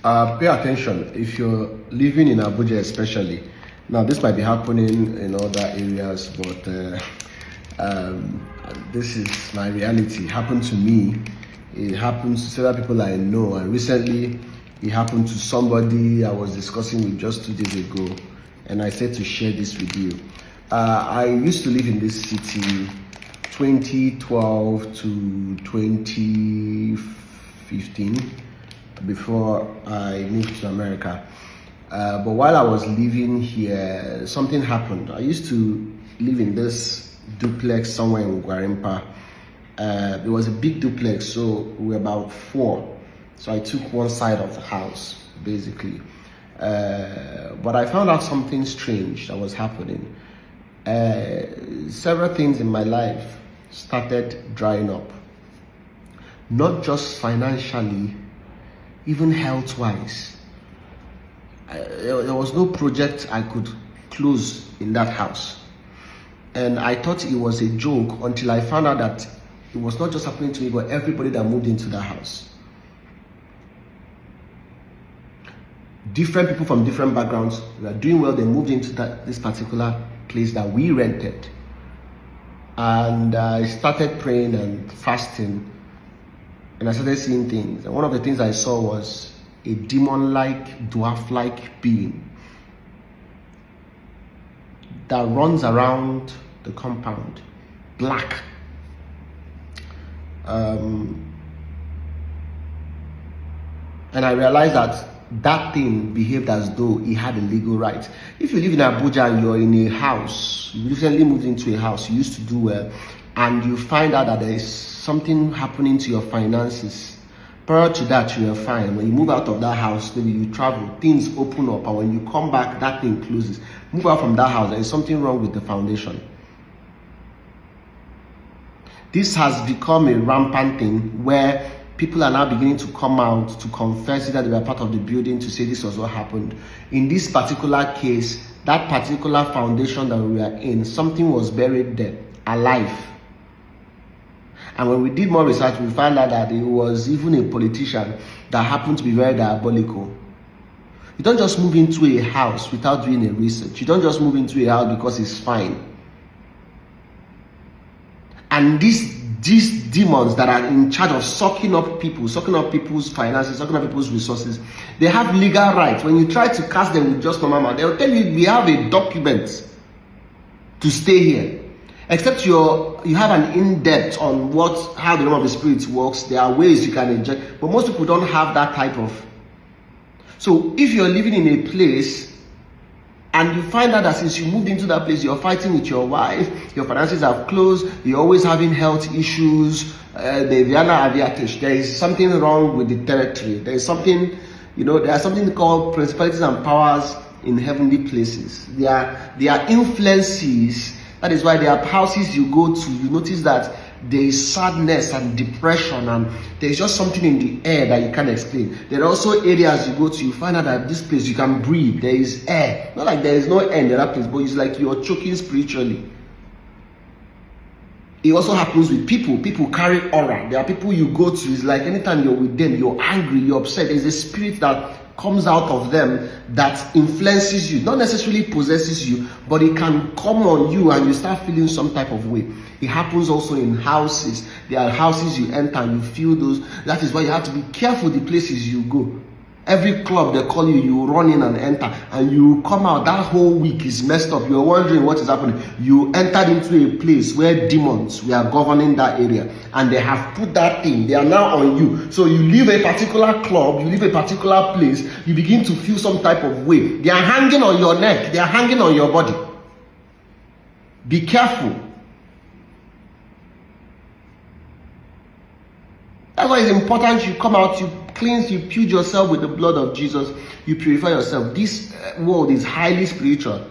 Pay attention if you're living in Abuja, especially. Now, this might be happening in other areas, but this is my reality. It happened to me. It happens to several people I know, and recently it happened to somebody I was discussing with just 2 days ago, and I said to share this with you. I used to live in this city 2012 to 2015 before I moved to America. But while I was living here, something happened. I used to live in this duplex somewhere in Gwarimpa. It was a big duplex, so we were about 4. So I took one side of the house, basically. But I found out something strange that was happening. Several things in my life started drying up. Not just financially, even health-wise. There was no project I could close in that house. And I thought it was a joke until I found out that it was not just happening to me, but everybody that moved into that house. Different people from different backgrounds were doing well. They moved into this particular place that we rented. And I started praying and fasting. And I started seeing things. And one of the things I saw was a demon-like, dwarf-like being that runs around the compound, black. And I realized that thing behaved as though he had a legal right. If you live in Abuja and you're in a house, you recently moved into a house, you used to do well, and you find out that there is something happening to your finances. Prior to that, you were fine. When you move out of that house, maybe you travel, things open up, and when you come back, that thing closes. Move out from that house, there is something wrong with the foundation. This has become a rampant thing where people are now beginning to come out to confess that they were part of the building, to say this was what happened. In this particular case, that particular foundation that we were in, something was buried there, alive. And when we did more research, we found out that it was even a politician that happened to be very diabolical. You don't just move into a house without doing a research. You don't just move into a house because it's fine. And these demons that are in charge of sucking up people's finances, sucking up people's resources, they have legal rights. When you try to cast them with just normal man, they'll tell you we have a document to stay here. Except you have an in-depth on how the realm of the spirit works. There are ways you can inject, but most people don't have that type of. So if you're living in a place and you find out that since you moved into that place, you're fighting with your wife, your finances have closed, you're always having health issues, there is something wrong with the territory. There is something, there's something called principalities and powers in heavenly places. There are influences. That is why there are houses you go to, you notice that there is sadness and depression, and there's just something in the air that you can't explain. There are also areas you go to, you find out that this place you can breathe, there is air. Not like there is no air in the other place, but it's like you're choking spiritually. It also happens with people. People carry aura. There are people you go to, it's like anytime you're with them, you're angry, you're upset. There's a spirit that comes out of them that influences you, not necessarily possesses you, but it can come on you and you start feeling some type of way. It happens also in houses. There are houses you enter and you feel those. That is why you have to be careful the places you go. Every club they call you, you run in and enter, and you come out, that whole week is messed up. You're wondering what is happening. You entered into a place where demons were governing that area, and they have put that thing, they are now on you. So you leave a particular club, you leave a particular place, you begin to feel some type of way. They are hanging on your neck, they are hanging on your body. Be careful. That's why it's important you come out, you cleanse, you purge yourself with the blood of Jesus, you purify yourself. This world is highly spiritual.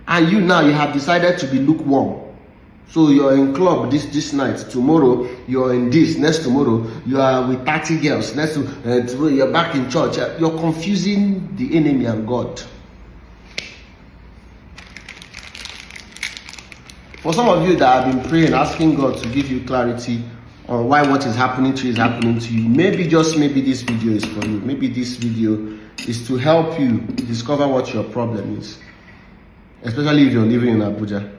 And you have decided to be lukewarm. So you're in club this night, tomorrow you're in this, next tomorrow you are with 30 girls, next tomorrow you're back in church. You're confusing the enemy and God. For some of you that have been praying, asking God to give you clarity on why what is happening to you is happening to you, maybe, just maybe, this video is for you. Maybe this video is to help you discover what your problem is, especially if you're living in Abuja.